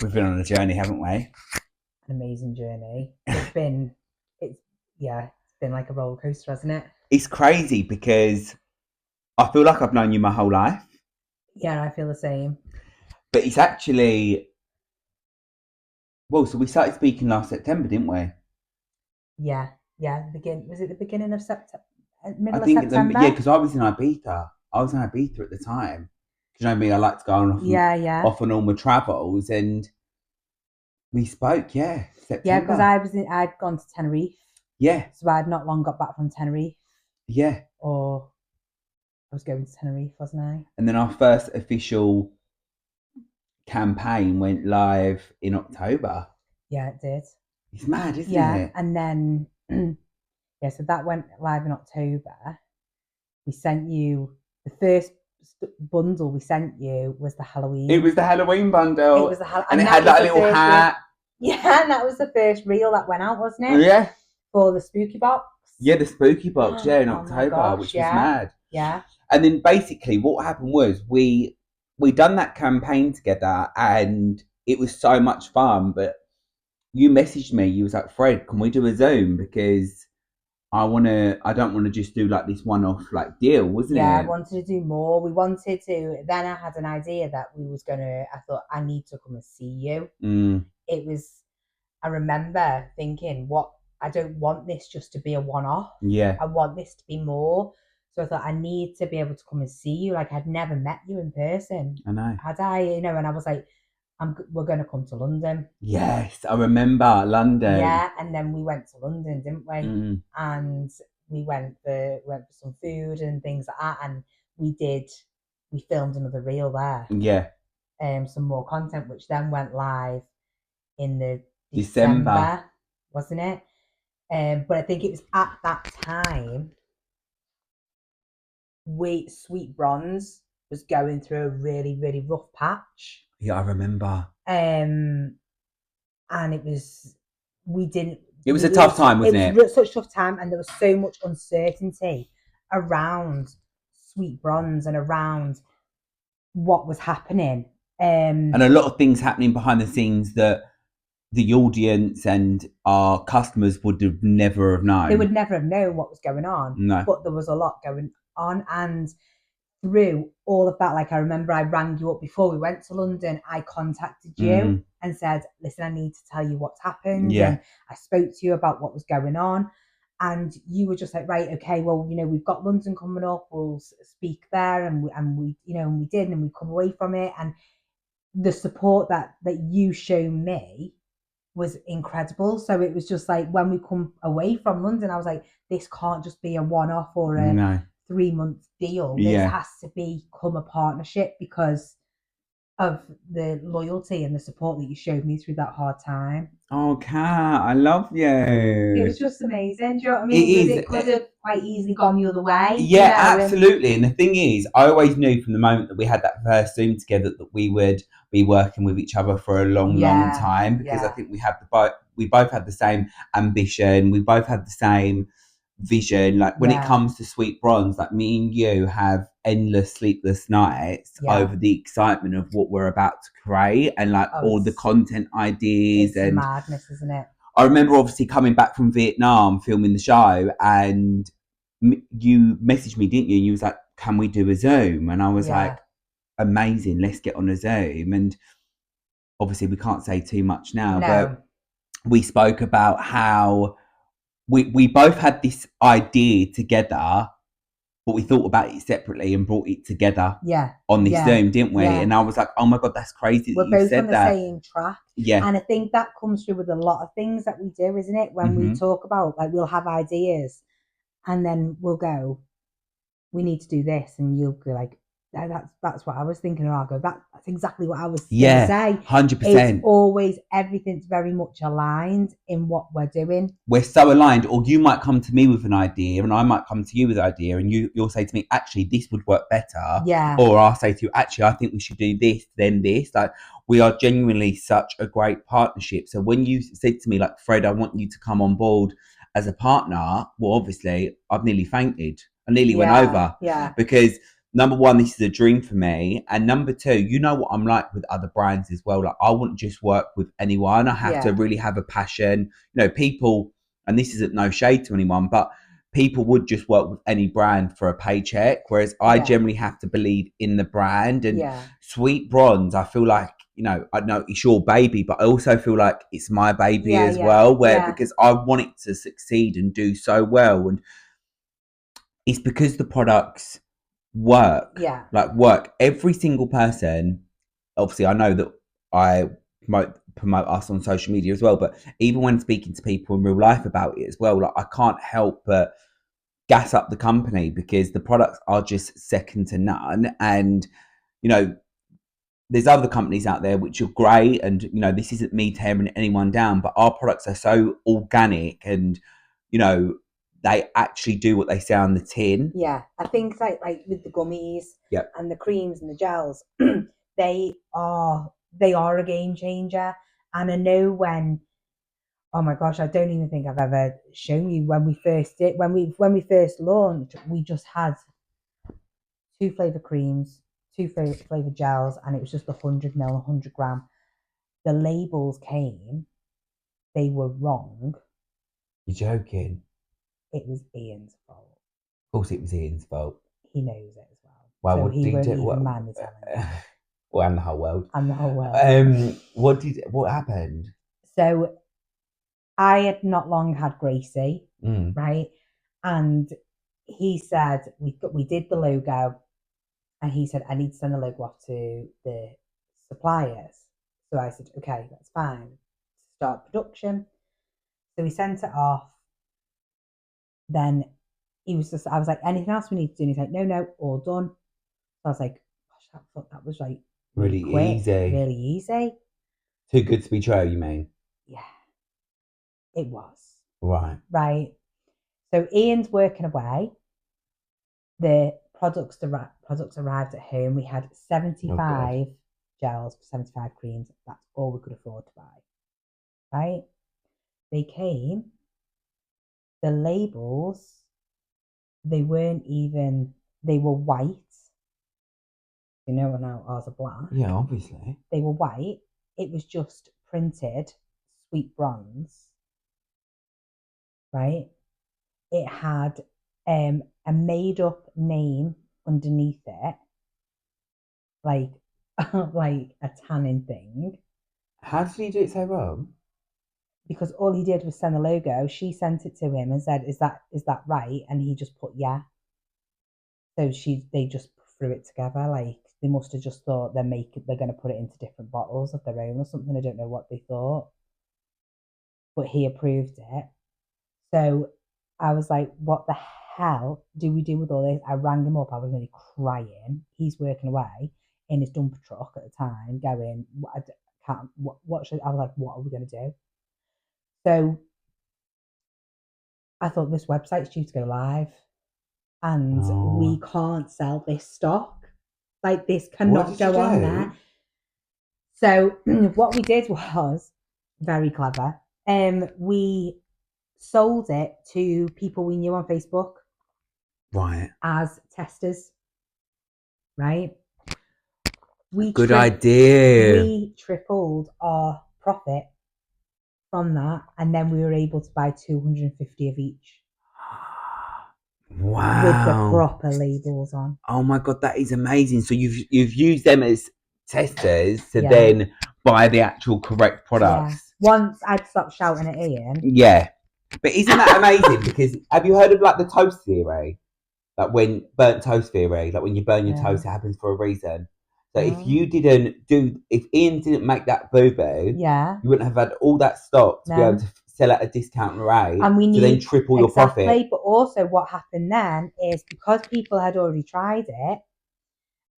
We've been on a journey, haven't we? An amazing journey. It's been like a roller coaster, hasn't it? It's crazy because I feel like I've known you my whole life, Yeah, I feel the same. but it's actually so we started speaking last September, didn't we? Yeah, yeah. Was it the beginning of September? I Middle of think September? because I was in Ibiza. I was in Ibiza at the time. Do you know me? I like to go on Yeah, yeah. off on all my travels, and we spoke. Yeah, Yeah, because September. I'd gone to Tenerife. Yeah, So I'd not long got back from Tenerife. yeah. Or I was going to Tenerife, wasn't I? And then our first official campaign went live in October. Yeah, it did. It's mad, isn't Yeah, it? and then yeah, so that went live in October. We sent you the first bundle we sent you was the It Halloween. was the Halloween It bundle, was the and and it that had was like a the little first reel. hat. Yeah, and that was the first reel that went out, wasn't it? Yeah, For the spooky box. yeah, the spooky box. Yeah, in Oh my October, gosh, which was yeah. mad. Yeah. And then basically, what happened was we done that campaign together, and it was so much fun. But you messaged me. You was like, "Fred, can we do a Zoom? Because I don't want to just do like this one-off like deal, wasn't Yeah, I it?" wanted to do more. We wanted to. Then I had an idea that we was gonna. I thought I need to come and see you. Mm, It was. I remember thinking, what I don't want this just to be a one-off. yeah, I want this to be more. So I thought I need to be able to come and see you. Like I'd never met you in person, I know. had I? And I was like, we're gonna come to London. Yes, I remember London. Yeah, and then we went to London, didn't we? Mm, And we went for some food and things like that, and we filmed another reel there, yeah, some more content, which then went live in the December. December, wasn't it? But I think it was at that time Sweet Bronze was going through a really, really rough patch. Yeah, I remember. And it was we didn't It was we a tough time, it wasn't it? was such a tough time, and there was so much uncertainty around Sweet Bronze and around what was happening. And a lot of things happening behind the scenes that the audience and our customers would have never have known. They would never have known what was going on. No. But there was a lot going on, and through all of that, like I remember I rang you up before we went to London. I contacted you and said, listen, I need to tell you what's happened. Yeah. And I spoke to you about what was going on. And you were just like, right, okay, well, we've got London coming up. We'll speak there. And we did, and we come away from it. And the support that you showed me was incredible. So it was just like, when we come away from London, I was like, this can't just be a one-off or a 3-month deal. Yeah. This has to become a partnership because of the loyalty and the support that you showed me through that hard time. Oh, Kat, I love you. It was just amazing. Do you know what I mean? It could have quite easily gone the other way. Yeah, absolutely. And the thing is, I always knew from the moment that we had that first Zoom together that we would be working with each other for a long time, because I think we both had the same ambition. We both had the same vision. Like when it comes to Sweet Bronze, like me and you have endless sleepless nights over the excitement of what we're about to create, and like all the content ideas. It's madness, isn't it? I remember obviously coming back from Vietnam filming the show, and you messaged me, didn't you? And you was like, can we do a Zoom? And I was like, amazing, let's get on a Zoom. And obviously we can't say too much now, but we spoke about how we both had this idea together, but we thought about it separately and brought it together on this Zoom, didn't we? And I was like, oh my God, that's crazy that you said that. We're both on the same track. Yeah. And I think that comes through with a lot of things that we do, isn't it? When we talk about, like, we'll have ideas and then we'll go, we need to do this. And you'll be like, that's what I was thinking. And I'll go, that's exactly what I was going to say. 100%. It's always, everything's very much aligned in what we're doing. We're so aligned. Or you might come to me with an idea and I might come to you with an idea, and you'll say to me, actually, this would work better. Yeah. Or I'll say to you, actually, I think we should do this, then this. Like, we are genuinely such a great partnership. So when you said to me, like, Fred, I want you to come on board as a partner, well, obviously, I've nearly fainted. I nearly went over. Yeah. Because number one, this is a dream for me. And number two, you know what I'm like with other brands as well. Like, I wouldn't just work with anyone. I have to really have a passion. You know, people, and this isn't no shade to anyone, but people would just work with any brand for a paycheck. Whereas I generally have to believe in the brand. And Sweet Bronze, I feel like, you know, I know it's your baby, but I also feel like it's my baby as well, because I want it to succeed and do so well. And it's because the products work. Like, work. Every single person, obviously I know that I promote us on social media as well, but even when speaking to people in real life about it as well, like, I can't help but gas up the company because the products are just second to none. And, you know, there's other companies out there which are great, and, you know, this isn't me tearing anyone down, but our products are so organic, and, you know, they actually do what they say on the tin. I think like with the gummies and the creams and the gels, they are a game changer. And I know when, oh my gosh, I don't even think I've ever shown you when we first launched, we just had 2 flavor creams, 2 flavor gels, and it was just 100 ml, 100 gram. The labels came, they were wrong. You're joking. It was Ian's fault. Of course it was Ian's fault. He knows it as well. Well, so what he did won't you even do? mind me telling you. Well, and the whole world. And the whole world. What happened? So I had not long had Gracie, right? And he said, we did the logo, and he said, I need to send the logo off to the suppliers. So I said, okay, that's fine. Start production. So we sent it off. Then I was like, anything else we need to do? And he's like, no, all done. So I was like, gosh, I thought that was like really quick, really easy. Too good to be true, you mean? Yeah, it was. Right. So Ian's working away. The products arrived at home. We had 75 gels for 75 creams. That's all we could afford to buy. Right? They came. The labels, they weren't even, they were white. You know, now ours are black. Yeah, obviously. They were white. It was just printed Sweet Bronze. Right? It had a made up name underneath it, like like a tanning thing. How did he do it so wrong? Because all he did was send the logo. She sent it to him and said, "Is that right?" And he just put yeah. So they just threw it together. Like, they must have just thought they're going to put it into different bottles of their own or something. I don't know what they thought, but he approved it. So I was like, what the hell do we do with all this? I rang him up. I was nearly crying. He's working away in his dumper truck at the time, going, I can't, what should, I was like, what are we going to do? So I thought, this website's due to go live, and we can't sell this stock. Like, this cannot go on there. So what we did was very clever. We sold it to people we knew on Facebook. Right. As testers. Right? Good idea. We tripled our profit from that, and then we were able to buy 250 of each. Wow. With the proper labels on. Oh my God, that is amazing. So you've used them as testers to then buy the actual correct products. Once I'd stopped shouting at Ian. Yeah. But isn't that amazing? Because have you heard of like the toast theory? Like, when burnt toast theory, like when you burn your toast, it happens for a reason. So if Ian didn't make that boo-boo, you wouldn't have had all that stock to be able to sell at a discount rate, and to then triple your profit. But also what happened then is, because people had already tried it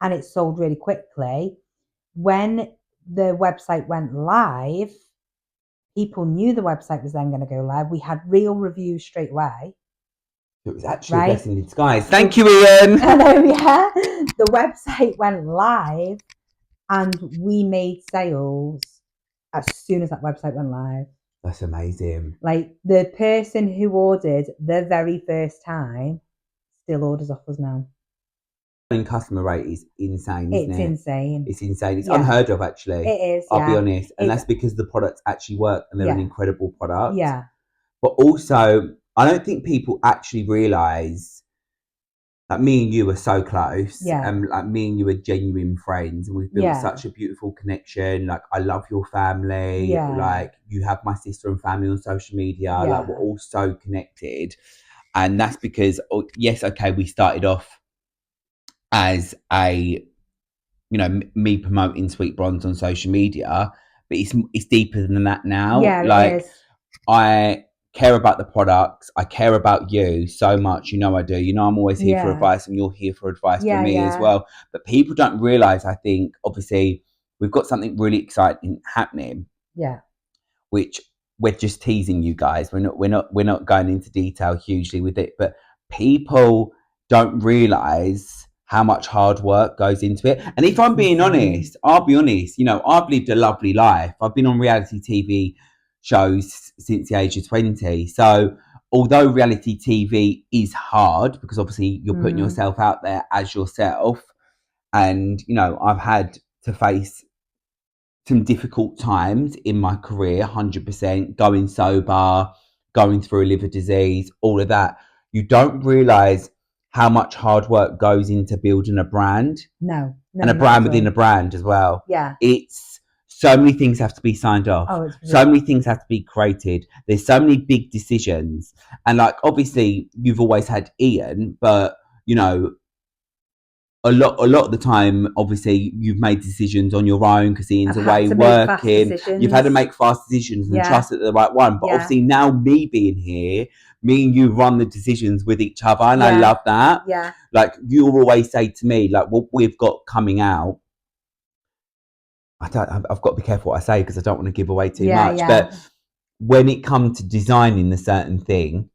and it sold really quickly, when the website went live, people knew the website was then going to go live. We had real reviews straight away. It was actually a blessing in disguise. Thank you, Ian. I know, yeah. The website went live, and we made sales as soon as that website went live. That's amazing. Like, the person who ordered the very first time still orders off us now. customer rate is insane, isn't It's it? insane. It's insane. It's Yeah. unheard of, actually. It is. I'll Yeah. be honest, and It's, that's because the products actually work and they're an Yeah. incredible product. Yeah. But also, I don't think people actually realise that me and you are so close, Yeah. and like me and you are genuine friends, and we've built Yeah. such a beautiful connection. Like, I love your family. Yeah. Like, you have my sister and family on social media. Yeah. Like, we're all so connected, and that's because, yes, okay, we started off as a, you know, me promoting Sweet Bronze on social media, but it's deeper than that now. Yeah, like, it is. I care about the products. I care about you so much. You know I do. You know I'm always here for advice, and you're here for advice for me as well. But people don't realise, I think, obviously, we've got something really exciting happening. Yeah. Which we're just teasing you guys. We're not going into detail hugely with it, but people don't realise how much hard work goes into it. And if I'm being honest, I'll be honest, you know, I've lived a lovely life. I've been on reality TV shows since the age of 20. So although reality TV is hard, because obviously you're putting yourself out there as yourself, and, you know, I've had to face some difficult times in my career, 100%, going sober, going through a liver disease, all of that. You don't realise how much hard work goes into building a brand. No. And a brand within a brand as well. Yeah. It's so many things have to be signed off. Oh, it's so many things have to be created. There's so many big decisions. And like, obviously you've always had Ian, but you know, a lot of the time, obviously, you've made decisions on your own because Ian's away working. You've had to make fast decisions and trust that they're the right one. But obviously now, me being here, me and you run the decisions with each other, and I love that. Yeah. Like, you always say to me, like, what we've got coming out, I've got to be careful what I say because I don't want to give away too much. Yeah. But when it comes to designing a certain thing,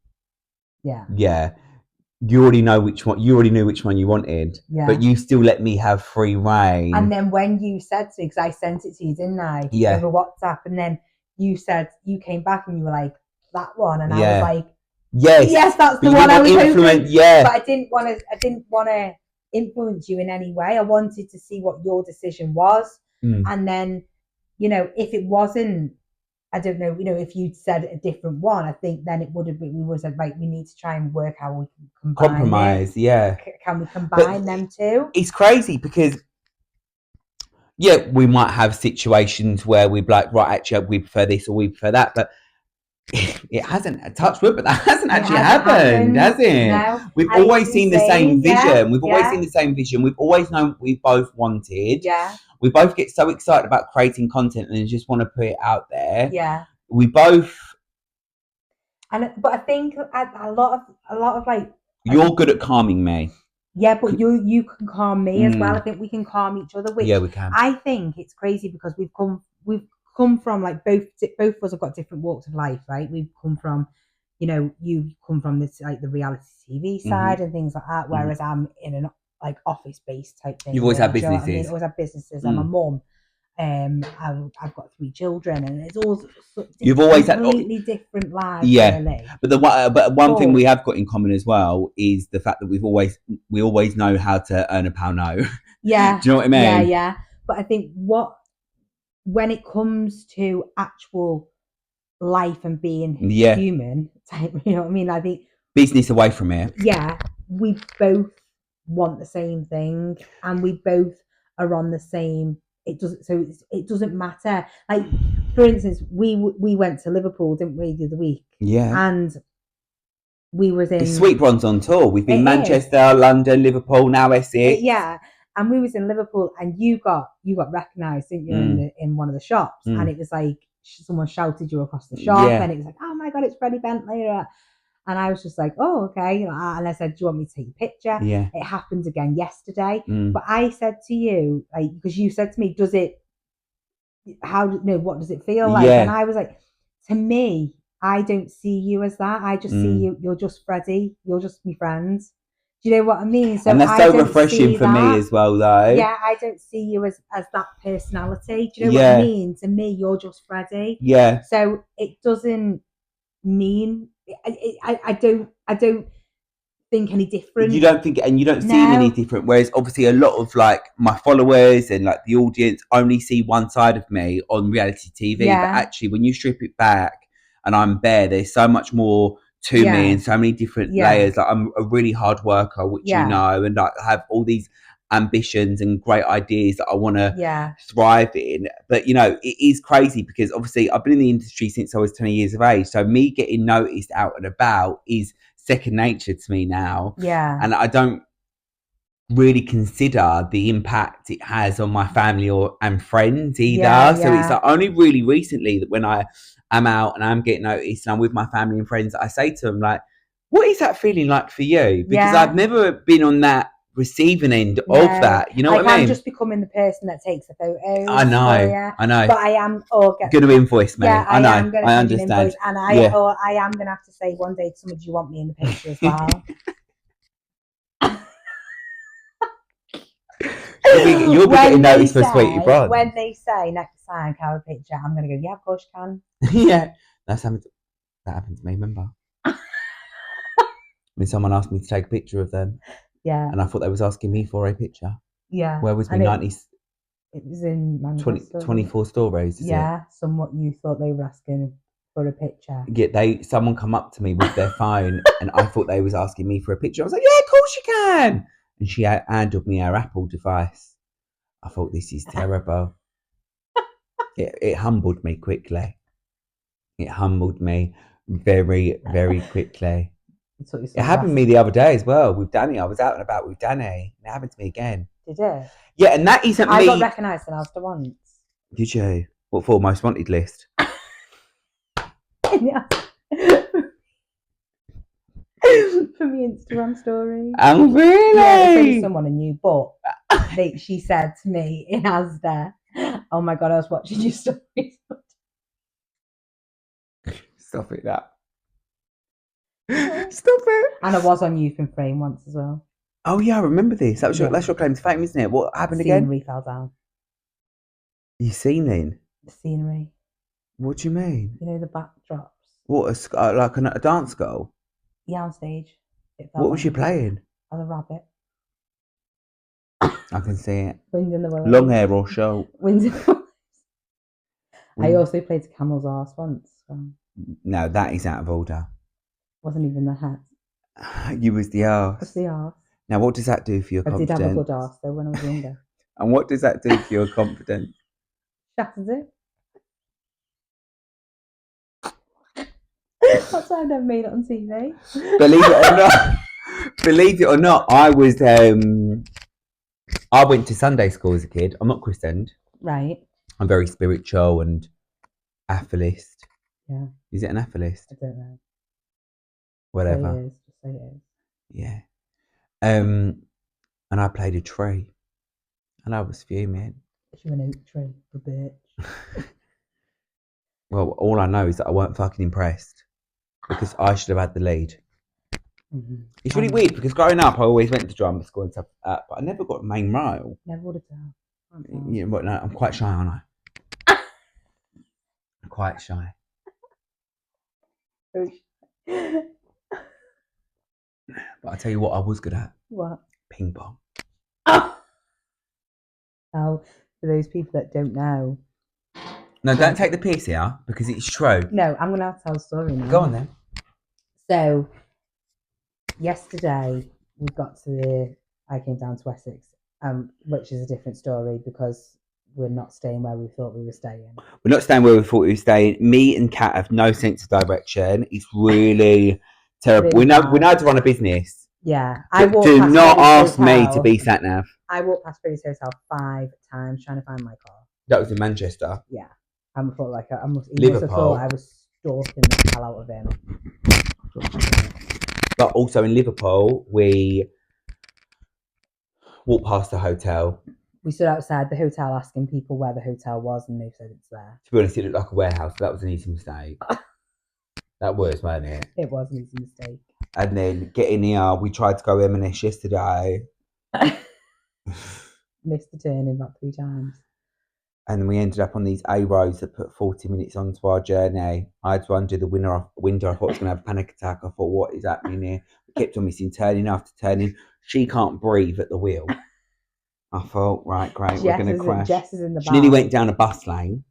you already know which one. You already knew which one you wanted, but you still let me have free reign. And then when you said to me, because I sent it to you, didn't I? Over WhatsApp, and then you said, you came back and you were like, that one, and I was like, yes, that's the one I was hoping. But I didn't want to influence you in any way. I wanted to see what your decision was, and then, you know, if it wasn't, I don't know, you know, if you'd said a different one, I think then it would have been, we would have said, right, we need to try and work how we can compromise. Can we combine them two? It's crazy because, we might have situations where we'd be like, right, actually, we prefer this or we prefer that, but it hasn't, touched wood, but that hasn't actually happened, has it? No, we've always seen the same vision. We've always seen the same vision. We've always known what we both wanted. We both get so excited about creating content and just want to put it out there. We both. But I think a lot of like. You're good at calming me. Yeah, but you can calm me as well. I think we can calm each other. Which we can. I think it's crazy because we've come from, like, both of us have got different walks of life, right? We've come from, you know, you come from this, like, the reality TV side and things like that, whereas I'm in an, like, office based type thing. You've always had businesses. I mean, always had businesses. I'm a mum. I've got 3 children, and it's all you've always had completely different lives. Really. But one thing we have got in common as well is the fact that we always know how to earn a pound no. Yeah. Do you know what I mean? Yeah. But I think when it comes to actual life and being human type, you know what I mean? I think business away from it. Yeah, we both want the same thing, and we both are on the same. It doesn't matter. Like, for instance, we went to Liverpool, didn't we, the other week? Yeah. And we was in Sweet Bronze on tour. We've been Manchester, London, Liverpool, now Essex. And we was in Liverpool, and you got recognised, didn't you, in one of the shops, and it was like someone shouted you across the shop, and it was like, oh my god, it's Freddie Bentley. And I was just like, oh, okay. And I said, do you want me to take a picture? Yeah. It happened again yesterday. But I said to you, like, because you said to me, what does it feel like? And I was like, to me, I don't see you as that. I just see you're just Freddie. You're just my friend. Do you know what I mean? So, and that's so refreshing for me as well, though. Yeah, I don't see you as that personality. Do you know what I mean? To me, you're just Freddie. Yeah. So it doesn't mean... I don't think any different. You don't think, and you don't see No. any different. Whereas obviously a lot of like my followers and like the audience only see one side of me on reality TV. Yeah. But actually, when you strip it back and I'm bare, there's so much more to Yeah. me and so many different Yeah. layers. Like I'm a really hard worker, which you know, and like I have all these ambitions and great ideas that I want to thrive in. But you know, it is crazy because obviously I've been in the industry since I was 20 years of age. So me getting noticed out and about is second nature to me now. Yeah. And I don't really consider the impact it has on my family and friends either. So it's like only really recently that when I am out and I'm getting noticed and I'm with my family and friends, I say to them like, what is that feeling like for you? Because I've never been on that receiving end of that. You know what I mean? I'm just becoming the person that takes the photos. I know. But I am going to invoice me. Yeah, I know. am going to understand. Invoice, and I am going to have to say one day to someone, do you want me in the picture as well? You'll be getting noticed for Sweetie Bron. When they say next time, can I have a picture? I'm going to go, yeah, of course you can. Yeah. That happened to me, remember? When someone asked me to take a picture of them. Yeah. And I thought they was asking me for a picture. Yeah. Where was my 90s? It was in 24 stories, yeah, somewhat you thought they were asking for a picture. Yeah, someone come up to me with their phone and I thought they was asking me for a picture. I was like, yeah, of course you can. And she handed me her Apple device. I thought, this is terrible. It humbled me quickly. It humbled me very, very quickly. It happened to me the other day as well with Danny. I was out and about with Danny. It happened to me again. Did it? Yeah, and that isn't me. I got recognised in Asda once. Did you? What for? Most wanted list? Yeah. For my Instagram story. Oh, really? Yeah, it's only someone I knew, but she said to me in Asda, oh my God, I was watching your stories. Stop it, that. Stop it. And I was on Youth in Frame once as well. Oh yeah, I remember this. That's your claim to fame, isn't it? What happened again? The scenery fell down. You seen the scenery? What do you mean? You know, the backdrops. What, like a dance goal? Yeah, on stage. What was you playing? As a rabbit. I can see it. Wind in the Willows. Long hair or short? Wind in the Willows. I also played a camel's arse once. So. No, that is out of order. Wasn't even the hat. You was the arse. Was the arse. Now, what does that do for your confidence? I did have a good arse though when I was younger. And what does that do for your confidence? Shatters it. That's why I've never made it on TV. Believe it or not, I went to Sunday school as a kid. I'm not christened. Right. I'm very spiritual and atheist. Yeah. Is it an atheist? I don't know. Whatever. Say it is. Just say it is. Yeah. And I played a tree. And I was fuming. You're an oak tree, a bitch. Well, all I know is that I weren't fucking impressed. Because I should have had the lead. Mm-hmm. It's really weird because growing up, I always went to drama school and stuff like that, but I never got a main role. Never would have done. Yeah, but no, I'm quite shy, aren't I? I'm quite shy. But I tell you what, I was good at. What? Ping pong. Oh, for those people that don't know. No, don't take the piss here because it's true. No, I'm going to have to tell a story now. Go on then. So, yesterday I came down to Essex, which is a different story because we're not staying where we thought we were staying. We're not staying where we thought we were staying. Me and Kat have no sense of direction. It's really terrible. Really we know how to run a business. Yeah. Do not ask me to be sat nav. I walked past Freddie's hotel 5 times trying to find my car. That was in Manchester. Yeah. I thought he must have thought I was stalking the hell out of him. But also in Liverpool, we walked past the hotel. We stood outside the hotel asking people where the hotel was, and they said it's there. To be honest, it looked like a warehouse, so that was an easy mistake. That was, wasn't it? It was an easy mistake. And then getting here, we tried to go M&S yesterday. Missed the turning about 3 times. And then we ended up on these A roads that put 40 minutes onto our journey. I had to undo the window. I thought I was going to have a panic attack. I thought, what is happening here? kept on missing turning after turning. She can't breathe at the wheel. I thought, right, great, we're going to crash. Jess is in the She nearly back. went down a bus lane.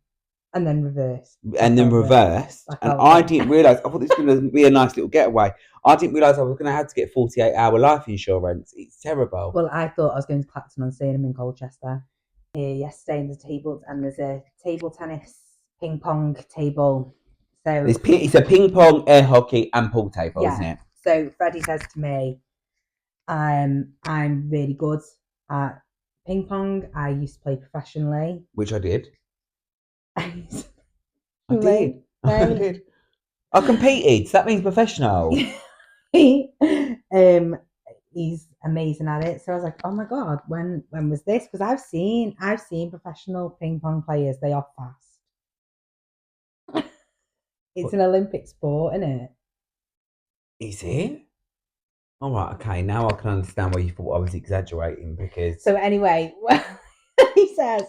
And then reversed. And then reversed. And I didn't realise, I thought this was going to be a nice little getaway. I didn't realise I was going to have to get 48-hour life insurance. It's terrible. Well, I thought I was going to Clacton on seeing him in Colchester. Here yesterday in the tables, and there's a table tennis, ping pong table. So it's a ping pong, air hockey, and pool table, isn't it? So Freddie says to me, I'm really good at ping pong. I used to play professionally. Which I did. I did. I competed, so that means professional. He's amazing at it. So I was like, oh my God, when was this? Because I've seen professional ping pong players, they are fast. It's an Olympic sport, isn't it? Is it? All right, okay. Now I can understand why you thought I was exaggerating, because. So anyway, he says,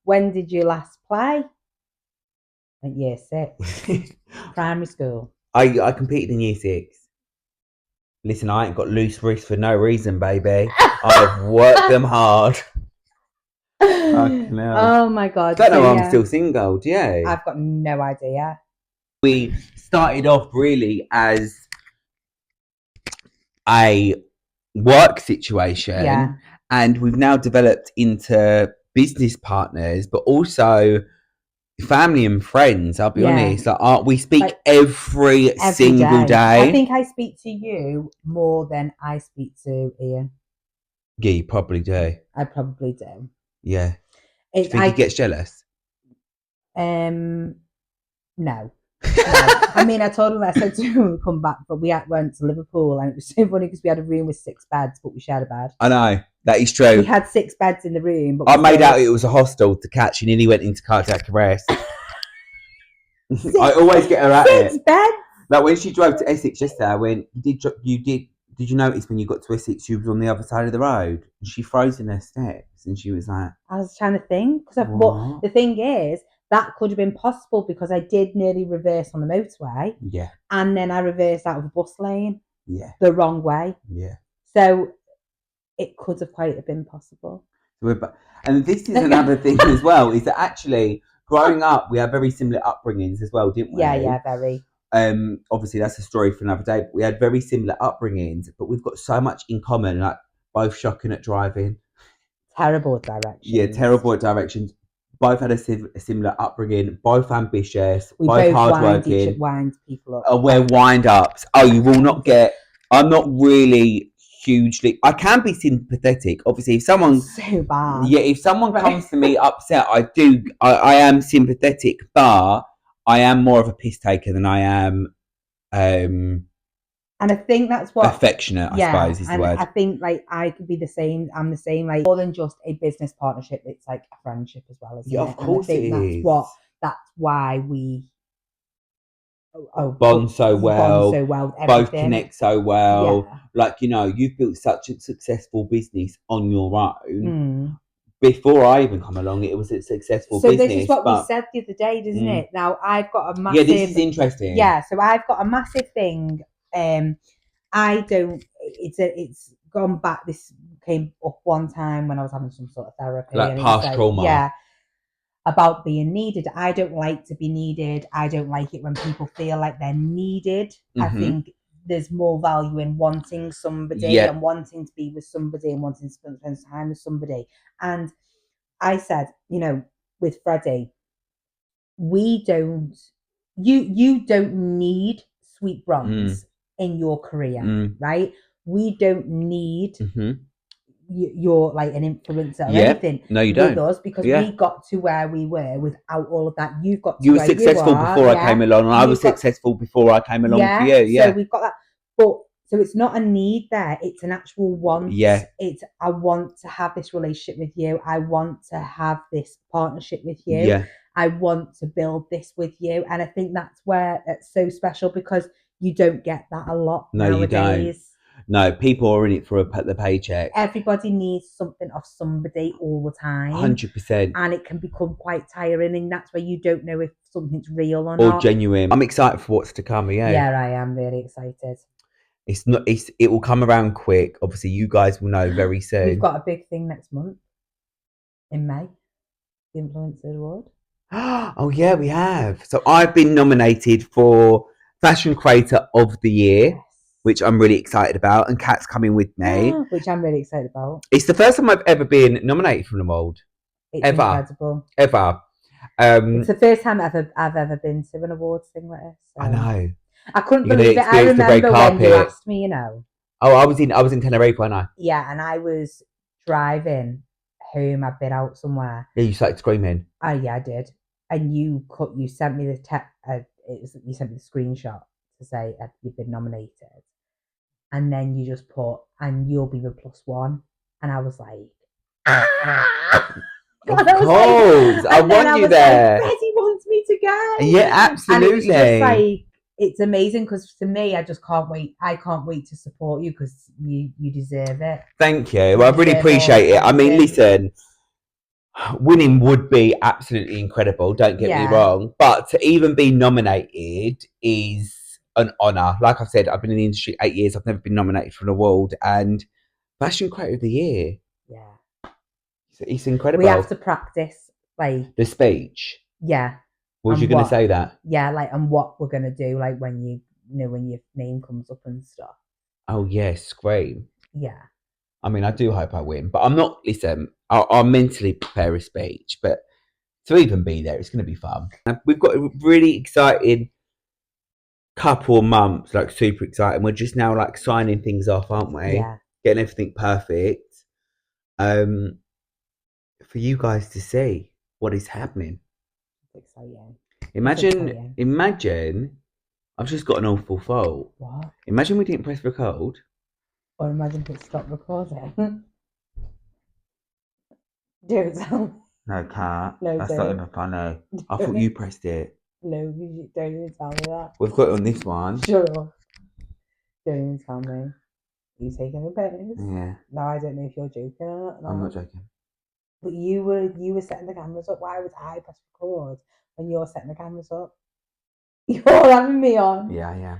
when did you last play? At year 6, primary school. I competed in year 6. Listen, I ain't got loose wrists for no reason, baby. I've worked them hard. Oh my God! I don't know. I'm still single. Do you? I've got no idea. We started off really as a work situation, and we've now developed into business partners, but also family and friends. I'll be honest. Like, we speak every single day. I think I speak to you more than I speak to Ian. Yeah, you probably do. I probably do. Yeah. Do you think he gets jealous? No. I mean, I told him, I said to him when we come back, but we went to Liverpool, and it was so funny because we had a room with 6 beds, but we shared a bed. I know, that is true. We had 6 beds in the room. But I made out it was a hostel to catch, and then he went into cardiac arrest. I always get her at 6 beds? Like when she drove to Essex yesterday, I went, did you notice when you got to Essex, she was on the other side of the road? And she froze in her steps, and she was like... I was trying to think, because the thing is, that could have been possible because I did nearly reverse on the motorway. Yeah. And then I reversed out of a bus lane. Yeah. The wrong way. Yeah. So it could have quite been possible. And this is another thing as well, is that actually growing up, we had very similar upbringings as well, didn't we? Yeah, very. Obviously that's a story for another day, but we had very similar upbringings, but we've got so much in common, like both shocking at driving. Terrible at directions. Yeah, terrible at directions. Both had a similar upbringing, both ambitious, both hardworking. Wind people up. We're wind-ups. Oh, you will not get... I'm not really hugely... I can be sympathetic. Obviously, if someone... So bad. Yeah, if someone comes to me upset, I am sympathetic, but I am more of a piss taker than I am... and I think that's what... affectionate, I suppose, is the word. I think, like, I could be the same. I'm the same, like, more than just a business partnership. It's like a friendship as well, isn't it? Of course it is. That's why we... bond so well, both connect so well. Yeah. Like, you've built such a successful business on your own. Before I even come along, it was a successful business. So this is what we said the other day, doesn't it? Now, I've got a massive... Yeah, this is interesting. Yeah, so I've got a massive thing. I don't... It's gone back. This came up one time when I was having some sort of therapy. Like past trauma. Yeah. About being needed. I don't like to be needed. I don't like it when people feel like they're needed. I think there's more value in wanting somebody and wanting to be with somebody and wanting to spend time with somebody. And I said, with Freddie, you don't need sweet bronze in your career, right? We don't need you're like an influencer or anything. No, you don't. With us, because we got to where we were without all of that. You've got to you were successful before I came along, and I was successful before I came along for you. Yeah. So we've got that. But so it's not a need there, it's an actual want. Yeah. It's I want to have this relationship with you. I want to have this partnership with you. Yeah. I want to build this with you. And I think that's where it's so special, because you don't get that a lot nowadays. You don't. No, people are in it for the paycheck. Everybody needs something off somebody all the time. 100%. And it can become quite tiring, and that's where you don't know if something's real or not. Or genuine. I'm excited for what's to come, yeah. Yeah, I am really excited. It's not. It will come around quick. Obviously, you guys will know very soon. We've got a big thing next month in May, the Influencer Award. Oh yeah, we have. So I've been nominated for Fashion Creator of the Year, Yes. which I'm really excited about, and Kat's coming with me. Which I'm really excited about. It's the first time I've ever been nominated for an award. It's ever. Incredible. Ever. It's the first time I've ever been to an awards thing like this. So. I know. I couldn't believe it. I remember when you asked me, you know. Oh, I was in Tenerife, wasn't I? Yeah, and I was driving home. I'd been out somewhere. Yeah, you started screaming. Oh yeah, I did. And you sent me the you sent me the screenshot to say you've been nominated, and then you just put and you'll be the +1, and I was like, of course, I want you there. Like, Freddie wants me to go. Yeah, absolutely. And it was just like, it's amazing because to me, I just can't wait. I can't wait to support you because you deserve it. Thank you. Well, I really appreciate it. I mean, listen, winning would be absolutely incredible. Don't get me wrong, but to even be nominated is an honour. Like I said, I've been in the industry 8 years. I've never been nominated for an award, and Fashion Creator of the Year. Yeah, it's incredible. We have to practice like the speech. Yeah. What was you going to say that? Yeah, like, and what we're going to do, like, when you know, when your name comes up and stuff. Oh, yes, scream. Yeah. I mean, I do hope I win, but I'm not, listen, I'll mentally prepare a speech, but to even be there, it's going to be fun. We've got a really exciting couple of months, like super exciting. We're just now like signing things off, aren't we? Yeah. Getting everything perfect. For you guys to see what is happening. Exciting. Imagine, I've just got an awful thought. What? Imagine we didn't press record. Or imagine we stopped recording. Don't tell me. No, Kat. No, that's not even funny. I thought you pressed it. No, you don't even tell me that. We've got it on this one. Shut up. Don't even tell me. Are you taking the piss? Yeah. No, I don't know if you're joking or not. No. I'm not joking. But you were setting the cameras up. Why would I press record when you're setting the cameras up? You're having me on. Yeah, yeah.